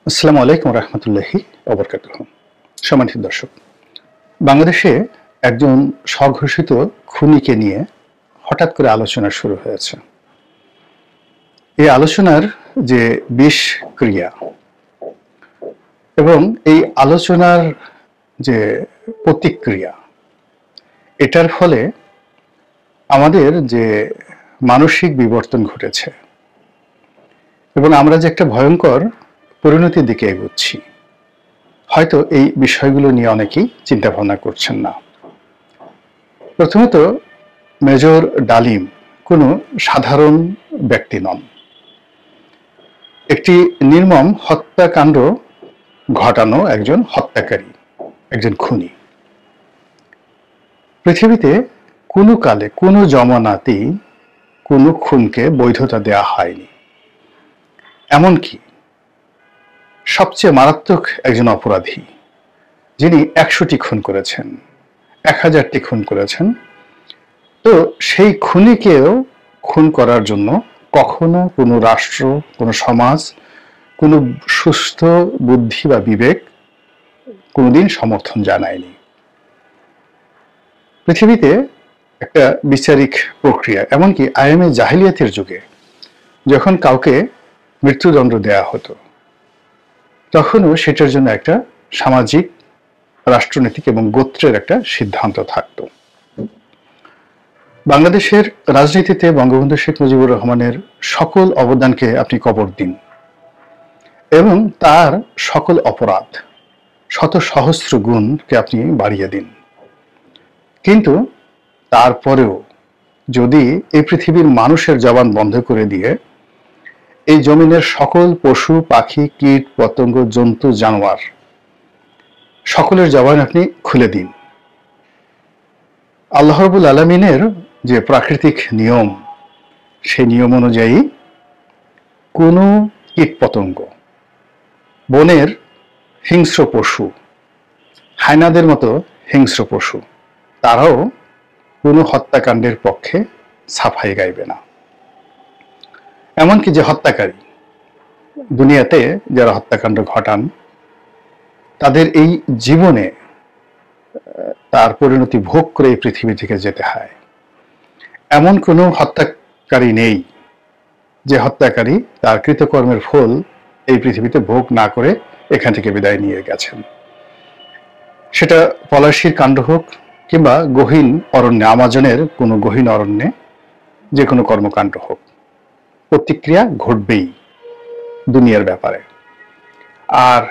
আসসালামু আলাইকুম রহমতুল্লাহি ওবরকাতুহু। সম্মানিত দর্শক, বাংলাদেশে একজন স্বঘোষিত খুনিকে নিয়ে হঠাৎ করে আলোচনা শুরু হয়েছে। এই আলোচনার যে বিষক্রিয়া এবং এই আলোচনার যে প্রতিক্রিয়া, এটার ফলে আমাদের যে মানসিক বিবর্তন ঘটেছে এবং আমরা যে একটা ভয়ঙ্কর পরিণতির দিকে এগোচ্ছি, হয়তো এই বিষয়গুলো নিয়ে অনেকেই চিন্তা ভাবনা করছেন না। প্রথমত, মেজর ডালিম কোনো সাধারণ ব্যক্তি নন। একটি নির্মম হত্যাকাণ্ড ঘটানো একজন হত্যাকারী, একজন খুনি। পৃথিবীতে কোনো কালে কোনো জমানাতেই কোনো খুনকে বৈধতা দেওয়া হয়নি। এমনকি সবচেয়ে মারাত্মক একজন অপরাধী, যিনি ১০০টি খুন করেছেন, ১০০০টি খুন করেছেন, তো সেই খুনিকেও খুন করার জন্য কখনো কোনো রাষ্ট্র, কোনো সমাজ, কোনো সুস্থ বুদ্ধি বা বিবেক কোনোদিন সমর্থন জানায়নি। পৃথিবীতে একটা বিচারিক প্রক্রিয়া, এমনকি আইএমএ জাহিলিয়াতের যুগে যখন কাউকে মৃত্যুদণ্ড দেয়া হতো, তখনও সেটার জন্য একটা সামাজিক, রাষ্ট্রনীতিক এবং গোত্রের একটা সিদ্ধান্ত থাকত। বাংলাদেশের রাজনীতিতে বঙ্গবন্ধু শেখ মুজিবুর রহমানের সকল অবদানকে আপনি কবর দিন এবং তার সকল অপরাধ, শত সহস্র গুণকে আপনি বাড়িয়ে দিন, কিন্তু তারপরেও যদি এই পৃথিবীর মানুষের জবান বন্ধ করে দিয়ে এই জমিনের সকল পশু পাখি, কীট পতঙ্গ, জন্তু জানোয়ার সকলের জবান আপনি খুলে দিন, আল্লাহ রাব্বুল আলামিনের যে প্রাকৃতিক নিয়ম, সেই নিয়ম অনুযায়ী কোনো কীট পতঙ্গ, বনের হিংস্র পশু, হায়নাদের মতো হিংস্র পশু, তারাও কোনো হত্যাকাণ্ডের পক্ষে সাফাই গাইবে না। এমনকি যে হত্যাকারী, দুনিয়াতে যারা হত্যাকাণ্ড ঘটান, তাদের এই জীবনে তার পরিণতি ভোগ করে এই পৃথিবী থেকে যেতে হয়। এমন কোনো হত্যাকারী নেই যে হত্যাকারী তার কৃতকর্মের ফল এই পৃথিবীতে ভোগ না করে এখান থেকে বিদায় নিয়ে গেছেন। সেটা পলাশীর কাণ্ড হোক কিংবা গহীন অরণ্যে, আমাজনের কোনো গহীন অরণ্যে যে কোনো কর্মকাণ্ড হোক, প্রতিক্রিয়া ঘটবেই দুনিয়ার ব্যাপারে। আর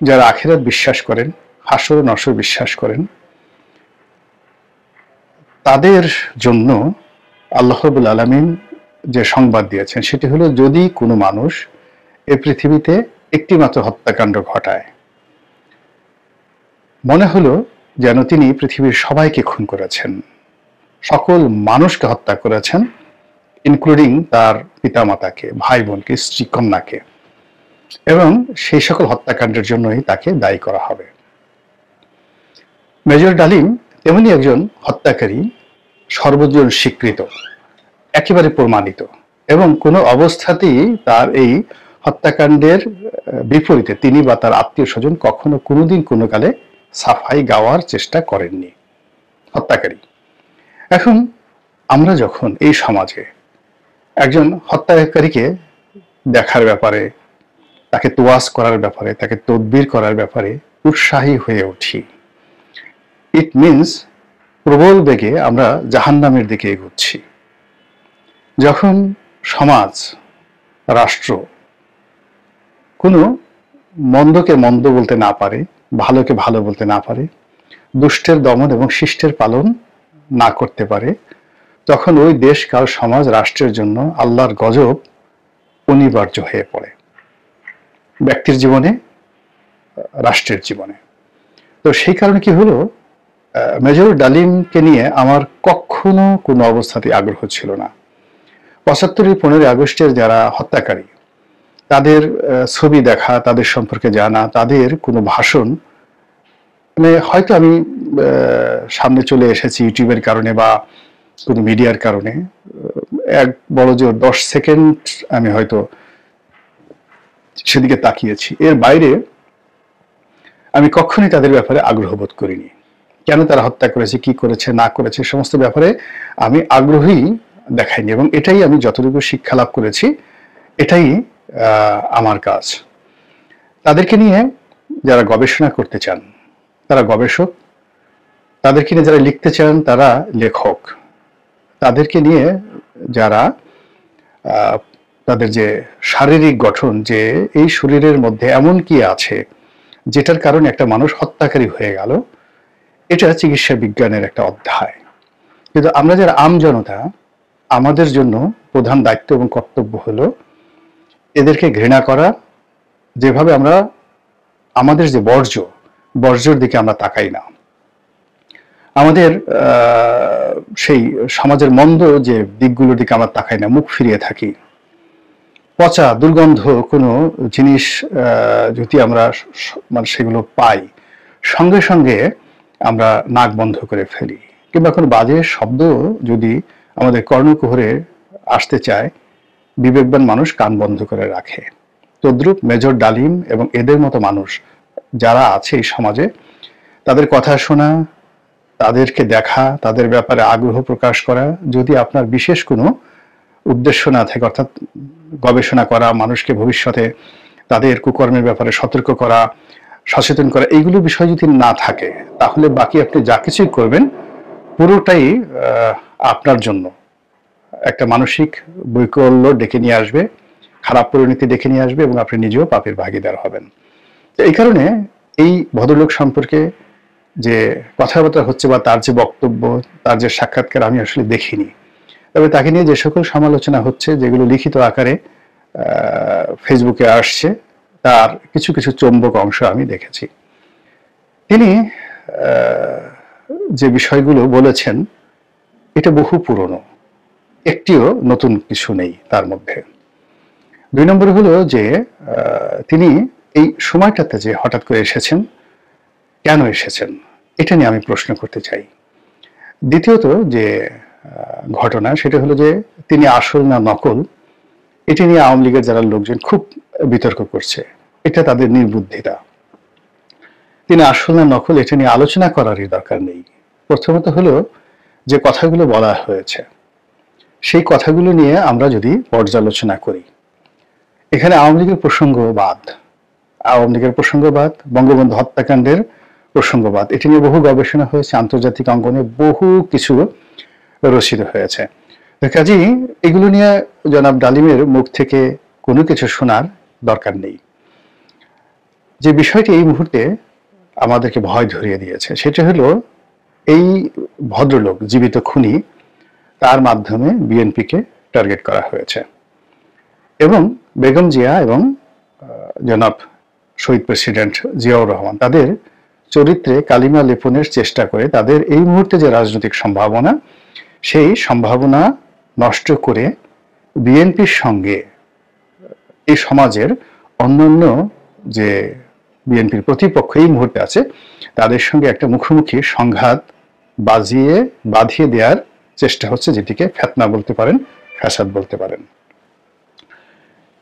যারা আখিরাত বিশ্বাস করেন, হাসর নসর বিশ্বাস করেন, তাদের জন্য আল্লাহ রাব্বুল আলামিন যে সংবাদ দিয়েছেন সেটি হলো, যদি কোনো মানুষ এই পৃথিবীতে একটি মাত্র হত্যাকাণ্ড ঘটায়, মনে হলো যেন তিনি পৃথিবীর সবাইকে খুন করেছেন, সকল মানুষকে হত্যা করেছেন, ইনক্লুডিং তার পিতামাতাকে, ভাই বোনকে, স্ত্রী কন্যাকে, এবং সেই সকল হত্যাকাণ্ডের জন্যই তাকে দায়ী করা হবে। মেজর ডালিম তেমনি একজন হত্যাকারী, সর্বজন স্বীকৃত, একেবারে প্রমাণিত, এবং কোনো অবস্থাতেই তার এই হত্যাকাণ্ডের বিপরীতে তিনি বা তার আত্মীয় স্বজন কখনো কোনোদিন কোনো কালে সাফাই গাওয়ার চেষ্টা করেননি। হত্যাকারী। এখন আমরা যখন এই সমাজে একজন হত্যাকারীকে দেখার ব্যাপারে, তাকে তোয়াজ করার ব্যাপারে, তাকে তদবির করার ব্যাপারে উৎসাহী হয়ে উঠি, ইট মিনস প্রবল বেগে আমরা জাহান্নামের দিকে এগোচ্ছি। যখন সমাজ, রাষ্ট্র কোনো মন্দকে মন্দ বলতে না পারে, ভালোকে ভালো বলতে না পারে, দুষ্টের দমন এবং শিষ্টের পালন না করতে পারে, তখন ওই দেশ, কাল, সমাজ, রাষ্ট্রের জন্য আল্লাহর গজব অনিবার্য হয়ে পড়ে, ব্যক্তির জীবনে, রাষ্ট্রের জীবনে। তো সেই কারণে কি হলো, মেজর ডালিমকে নিয়ে আমার কখনো কোনো অবস্থাতেই আগ্রহ ছিল না। ৭৫-এর 15ই আগস্টের যারা হত্যাকারী, তাদের ছবি দেখা, তাদের সম্পর্কে জানা, তাদের কোনো ভাষণ, মানে হয়তো আমি সামনে চলে এসেছি ইউটিউবের কারণে বা কোনো মিডিয়ার কারণে, এক বড় জোর 10 সেকেন্ড আমি হয়তো সেদিকে তাকিয়েছি। এর বাইরে আমি কখনোই তাদের ব্যাপারে আগ্রহ বোধ করিনি। কেন তারা হত্যা করেছে, কি করেছে না করেছে, সমস্ত ব্যাপারে আমি আগ্রহী দেখাইনি, এবং এটাই আমি যতটুকু শিক্ষা লাভ করেছি, এটাই আমার কাজ। তাদেরকে নিয়ে যারা গবেষণা করতে চান তারা গবেষক, তাদেরকে নিয়ে যারা লিখতে চান তারা লেখক, তাদেরকে নিয়ে যারা তাদের যে শারীরিক গঠন, যে এই শরীরের মধ্যে এমন কি আছে যেটার কারণে একটা মানুষ হত্যাকারী হয়ে গেল, এটা চিকিৎসা বিজ্ঞানের একটা অধ্যায়। কিন্তু আমরা যারা আম জনতা, আমাদের জন্য প্রধান দায়িত্ব এবং কর্তব্য হলো এদেরকে ঘৃণা করা। যেভাবে আমরা আমাদের যে বর্জ্যর দিকে আমরা তাকাই না, আমাদের সেই সমাজের মন্দ যে দিকগুলোর দিকে আমরা তাকাই না, মুখ ফিরিয়ে থাকি। পচা দুর্গন্ধ কোনো জিনিস যদি আমরা মানে সেগুলো পাই, সঙ্গে সঙ্গে আমরা নাক বন্ধ করে ফেলি, কিংবা কোনো বাজে শব্দ যদি আমাদের কর্ণকুহরে আসতে চায়, বিবেকবান মানুষ কান বন্ধ করে রাখে। তদ্রূপ মেজর ডালিম এবং এদের মতো মানুষ যারা আছে এই সমাজে, তাদের কথা শোনা, তাদেরকে দেখা, তাদের ব্যাপারে আগ্রহ প্রকাশ করা, যদি আপনার বিশেষ কোনো উদ্দেশ্য না থাকে, অর্থাৎ গবেষণা করা, মানুষকে ভবিষ্যতে তাদের কুকর্মের ব্যাপারে সতর্ক করা, সচেতন করা, এইগুলো বিষয় যদি না থাকে, তাহলে বাকি আপনি যা কিছুই করবেন পুরোটাই আপনার জন্য একটা মানসিক বৈকল্য ডেকে নিয়ে আসবে, খারাপ পরিণতি ডেকে নিয়ে আসবে, এবং আপনি নিজেও পাপের ভাগীদার হবেন। এই কারণে এই ভদ্রলোক সম্পর্কে যে কথাবার্তা হচ্ছে বা তার যে বক্তব্য, তার যে সাক্ষাৎকার আমি আসলে দেখিনি। তবে তাকে নিয়ে যে সকল সমালোচনা হচ্ছে, যেগুলো লিখিত আকারে ফেসবুকে আসছে, তার কিছু কিছু চৌম্বক অংশ আমি দেখেছি। তিনি যে বিষয়গুলো বলেছেন এটা বহু পুরনো, একটিও নতুন কিছু নেই তার মধ্যে। 2 নম্বর হলো যে তিনি এই সময়টাতে যে হঠাৎ করে এসেছেন, কেন এসেছেন, এটা নিয়ে আমি প্রশ্ন করতে চাই। দ্বিতীয়ত যে ঘটনা, সেটা হলো যে তিনি আসল না নকল, এটা নিয়ে আওয়ামী লীগের যারা লোকজন খুব বিতর্ক করছে। এটা তাদের নির্বুদ্ধিতা। তিনি আসল না নকল এটা নিয়ে আলোচনা করারই দরকার নেই। প্রথমত হলো যে কথাগুলো বলা হয়েছে, সেই কথাগুলো নিয়ে আমরা যদি পর্যালোচনা করি, এখানে আওয়ামী লীগের প্রসঙ্গবাদ, বঙ্গবন্ধু হত্যাকাণ্ডের প্রসঙ্গবাদ, এটা নিয়ে বহু গবেষণা হয়েছে, আন্তর্জাতিক অঙ্গনে বহু কিছু রচিত হয়েছে। কাজেই এগুলো নিয়ে জনাব ডালিমের মুখ থেকে কোনো কিছু শোনার দরকার নেই। যে বিষয়টি এই মুহূর্তে আমাদেরকে ভয় ধরিয়ে দিয়েছে, সেটা হলো এই ভদ্রলোক, জীবিত খুনি, তার মাধ্যমে বিএনপিকে টার্গেট করা হয়েছে, এবং বেগম জিয়া এবং জনাব শহীদ প্রেসিডেন্ট জিয়াউর রহমান তাদের চরিত্রে কালিমা লেপনের চেষ্টা করে তাদের এই মুহূর্তে যে রাজনৈতিক সম্ভাবনা, সেই সম্ভাবনা নষ্ট করে বিএনপির সঙ্গে এই সমাজের অন্যান্য যে বিএনপির প্রতিপক্ষ এই মুহূর্তে আছে, তাদের সঙ্গে একটা মুখোমুখি সংঘাত বাঁধিয়ে দেওয়ার চেষ্টা হচ্ছে, যেটিকে ফেতনা বলতে পারেন, ফ্যাসাদ বলতে পারেন।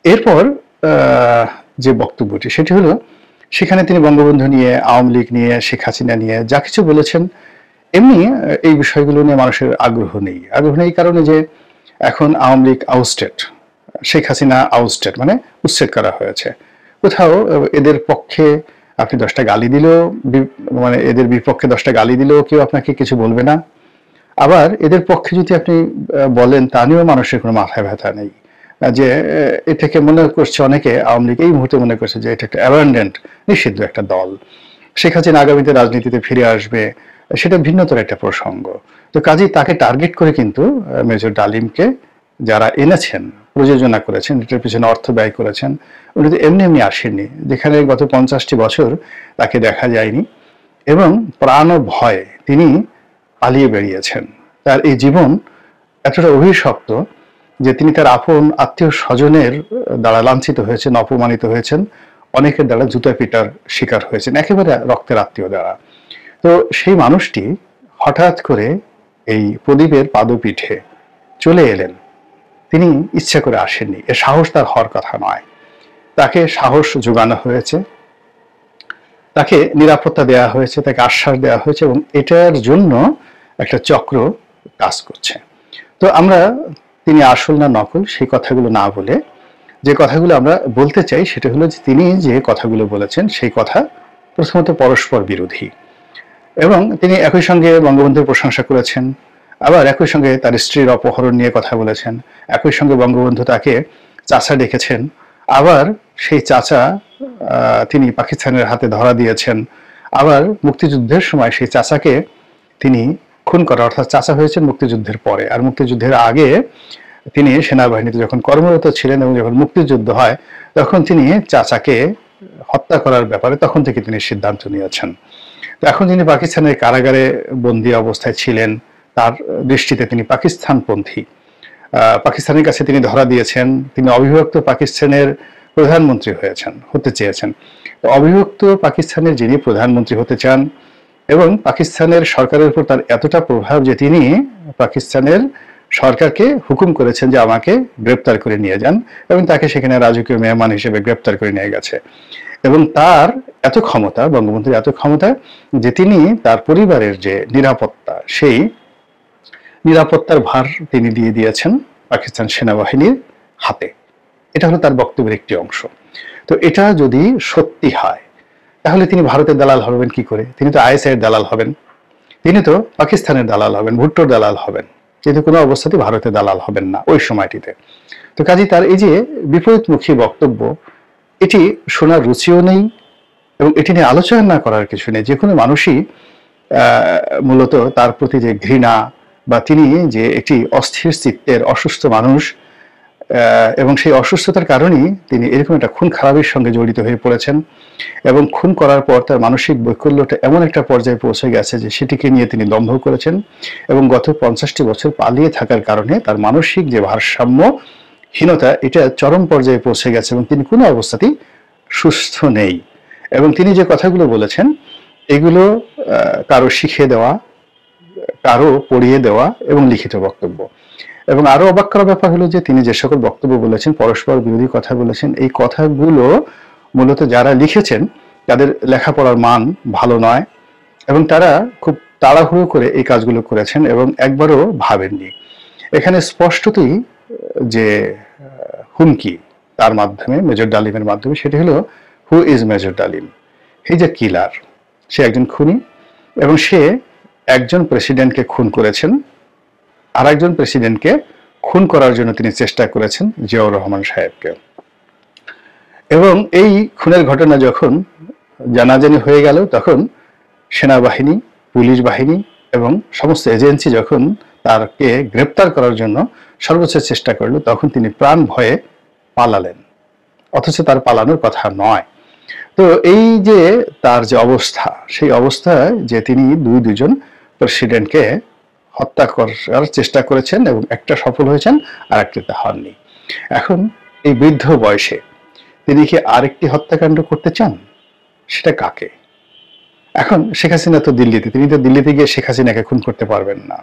এরপর যে বক্তব্যটি, সেটি হলো সেখানে তিনি বঙ্গবন্ধু নিয়ে, আওয়ামী লীগ নিয়ে, শেখ হাসিনা নিয়ে যা কিছু বলেছেন, এমনি এই বিষয়গুলো নিয়ে মানুষের আগ্রহ নেই। কারণে যে এখন আওয়ামী লীগ আউস্টেড, শেখ হাসিনা আউস্টেড, মানে উচ্ছেদ করা হয়েছে। কোথাও এদের পক্ষে আপনি 10টা গালি দিলেও, মানে এদের বিপক্ষে 10টা গালি দিলেও কেউ আপনাকে কিছু বলবে না। আবার এদের পক্ষে যদি আপনি বলেন, তা নিয়েও মানুষের কোনো মাথায় ব্যথা নেই। যে এটাকে মনে করছে অনেকে, আওয়ামী লীগ এই মুহূর্তে মনে করছে যে এটা একটা অ্যাবান্ডেন্ট, নিষিদ্ধ একটা দল, শেখ হাসিনা আগামীতে রাজনীতিতে ফিরে আসবে, সেটা ভিন্নতর একটা প্রসঙ্গ। তো কাজেই তাকে টার্গেট করে কিন্তু মেজর ডালিমকে যারা এনেছেন, প্রযোজনা করেছেন, এটার পিছনে অর্থ ব্যয় করেছেন, উনি তো এমনি এমনি আসেননি। যেখানে গত 50টি বছর তাকে দেখা যায়নি, এবং প্রাণ ও ভয় তিনি পালিয়ে বেরিয়েছেন। তার এই জীবন এতটা অভিশপ্ত যে তিনি তার আপন আত্মীয় স্বজনের দ্বারা লাঞ্ছিত হয়েছেন, অপমানিত হয়েছেন, অনেকের দ্বারা জুতা পিটার শিকার হয়েছেন, একেবারে রক্তের আত্মীয় দ্বারা। তো সেই মানুষটি হঠাৎ করে এই প্রদীপের পাদপীঠে চলে এলেন। তিনি ইচ্ছা করে আসেননি, এ সাহস তার হওয়ার কথা নয়। তাকে সাহস যোগানো হয়েছে, তাকে নিরাপত্তা দেওয়া হয়েছে, তাকে আশ্বাস দেওয়া হয়েছে, এবং এটার জন্য একটা চক্র কাজ করছে। তো আমরা তিনি আসল না নকল সেই কথাগুলো না বলে যে কথাগুলো আমরা বলতে চাই সেটা হলো যে তিনি যে কথাগুলো বলেছেন সেই কথা প্রথমত পরস্পর বিরোধী, এবং তিনি একই সঙ্গে বঙ্গবন্ধুর প্রশংসা করেছেন, আবার একই সঙ্গে তার স্ত্রীর অপহরণ নিয়ে কথা বলেছেন, একই সঙ্গে বঙ্গবন্ধু তাকে চাচা ডেকেছেন, আবার সেই চাচা তিনি পাকিস্তানের হাতে ধরা দিয়েছেন, আবার মুক্তিযুদ্ধের সময় সেই চাচাকে তিনি খুন করা, অর্থাৎ চাচা হয়েছেন মুক্তিযুদ্ধের পরে, আর মুক্তিযুদ্ধের আগে তিনি সেনাবাহিনীতে যখন কর্মরত ছিলেন এবং যখন মুক্তিযুদ্ধ হয় তখন তিনি চাচাকে হত্যা করার ব্যাপারে তখন থেকে তিনি সিদ্ধান্ত নিয়েছেন। তো এখন তিনি পাকিস্তানের কারাগারে বন্দী অবস্থায় ছিলেন, তার দৃষ্টিতে তিনি পাকিস্তানপন্থী, পাকিস্তানের কাছে তিনি ধরা দিয়েছেন, তিনি অবিভক্ত পাকিস্তানের প্রধানমন্ত্রী হতে চেয়েছেন। অবিভক্ত পাকিস্তানের যিনি প্রধানমন্ত্রী হতে চান এবং পাকিস্তানের সরকারের উপর তার এতটা প্রভাব যে তিনি পাকিস্তানের সরকারকে হুকুম করেছেন যে আমাকে গ্রেপ্তার করে নিয়ে যান, এবং তাকে সেখানে রাজকীয় মেহমান হিসেবে গ্রেপ্তার করে নিয়ে গেছে। এবং তার এত ক্ষমতা, বঙ্গবন্ধুর এত ক্ষমতা যে তিনি তার পরিবারের যে নিরাপত্তা, সেই নিরাপত্তার ভার তিনি দিয়ে দিয়েছেন পাকিস্তান সেনাবাহিনীর হাতে। এটা হলো তার বক্তব্যের একটি অংশ। তো এটা যদি সত্যি হয় তাহলে তিনি ভারতের দালাল হবেন কি করে? তিনি তো আইএসআইয়ের দালাল হবেন, তিনি তো পাকিস্তানের দালাল হবেন, ভুট্টোর দালাল হবেন, কিন্তু কোনো অবস্থাতেই ভারতের দালাল হবেন না ওই সময়টিতে। তো কাজেই তার এই যে বিপরীতমুখী বক্তব্য, এটি শোনার রুচিও নেই এবং এটি নিয়ে আলোচনা না করার কিছু নেই। যে কোনো মানুষই মূলত তার প্রতি যে ঘৃণা বা তিনি যে একটি অস্থির চিত্তের অসুস্থ মানুষ, এবং সেই অসুস্থতার কারণেই তিনি এরকম একটা খুন খারাপের সঙ্গে জড়িত হয়ে পড়েছেন, এবং খুন করার পর তার মানসিক বৈকল্যটা এমন একটা পর্যায়ে পৌঁছে গেছে যে সেটিকে নিয়ে তিনি দম্ভ করেছেন, এবং গত 50টি বছর পালিয়ে থাকার কারণে তার মানসিক যে ভারসাম্যহীনতা এটা চরম পর্যায়ে পৌঁছে গেছে, এবং তিনি কোনো অবস্থাতেই সুস্থ নেই। এবং তিনি যে কথাগুলো বলেছেন এগুলো কারো শিখিয়ে দেওয়া, কারো পড়িয়ে দেওয়া এবং লিখিত বক্তব্য। এবং আরো অবাক করার ব্যাপার হলো যে তিনি যে সকল বক্তব্য বলেছেন, পরস্পর বিরোধী কথা বলেছেন, এই কথাগুলো মূলত যারা লিখেছেন তাদের লেখাপড়ার মান ভালো নয়, এবং তারা খুব তাড়াহুড়ো করে এই কাজগুলো করেছেন এবং একবারও ভাবেননি। এখানে স্পষ্টতই যে হুমকি তার মাধ্যমে, মেজর ডালিমের মাধ্যমে, সেটি হলো হু ইজ মেজর ডালিম? হি ইজ এ কিলার, সে একজন খুনি, এবং সে একজন প্রেসিডেন্টকে খুন করেছেন, আর একজন প্রেসিডেন্টকে খুন করার জন্য তিনি চেষ্টা করেছেন, জিয়াউর রহমান সাহেবকে। এবং এই খুনের ঘটনা যখন জানাজানি হয়ে গেল তখন সেনাবাহিনী, পুলিশ বাহিনী এবং সমস্ত এজেন্সি যখন তাকে গ্রেপ্তার করার জন্য সর্বোচ্চ চেষ্টা করলো তখন তিনি প্রাণ ভয়ে পালালেন, অথচ তার পালানোর কথা নয়। তো এই যে তার যে অবস্থা, সেই অবস্থায় যে তিনি দুজন প্রেসিডেন্টকে হত্যা করার চেষ্টা করেছেন এবং একটা সফল হয়েছেন আর একটিতে হননি। এখন এই বৃদ্ধ বয়সে তিনি কি আরেকটি হত্যাকাণ্ড করতে চান? সেটা কাকে? এখন শেখ হাসিনা তো দিল্লিতে, তিনি তো দিল্লিতে গিয়ে শেখ হাসিনাকে খুন করতে পারবেন না।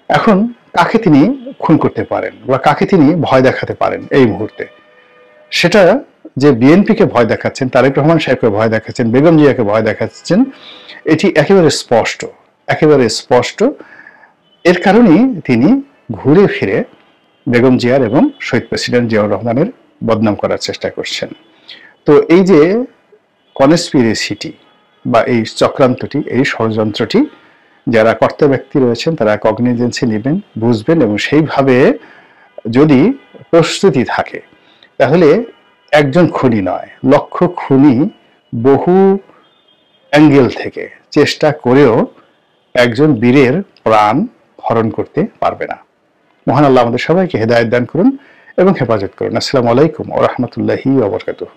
এখন কাকে তিনি খুন করতে পারেন বা কাকে তিনি ভয় দেখাতে পারেন এই মুহূর্তে? সেটা যে বিএনপিকে ভয় দেখাচ্ছেন, তারেক রহমান সাহেবকে ভয় দেখাচ্ছেন, বেগম জিয়াকে ভয় দেখাচ্ছেন, এটি একেবারে স্পষ্ট, একেবারে স্পষ্ট। এর কারণেই তিনি ঘুরে ফিরে বেগম জিয়ার এবং শহীদ প্রেসিডেন্ট জিয়াউর রহমানের বদনাম করার চেষ্টা করছেন। তো এই যে কনস্পিরেসিটি বা এই চক্রান্তটি, এই ষড়যন্ত্রটি যারা কর্তা ব্যক্তি রয়েছেন তারা কগনিজেন্সে নেবেন, বুঝবেন, এবং সেইভাবে যদি প্রস্তুতি থাকে তাহলে একজন খুনি নয়, লক্ষ খুনি বহু অ্যাঙ্গেল থেকে চেষ্টা করেও একজন বীরের প্রাণ হরণ করতে পারবে না। মহান আল্লাহ আমাদের সবাইকে হেদায়েত দান করুন এবং হেফাজত করুন। আসসালামু আলাইকুম ওয়া রাহমাতুল্লাহি ওয়া বারাকাতুহু।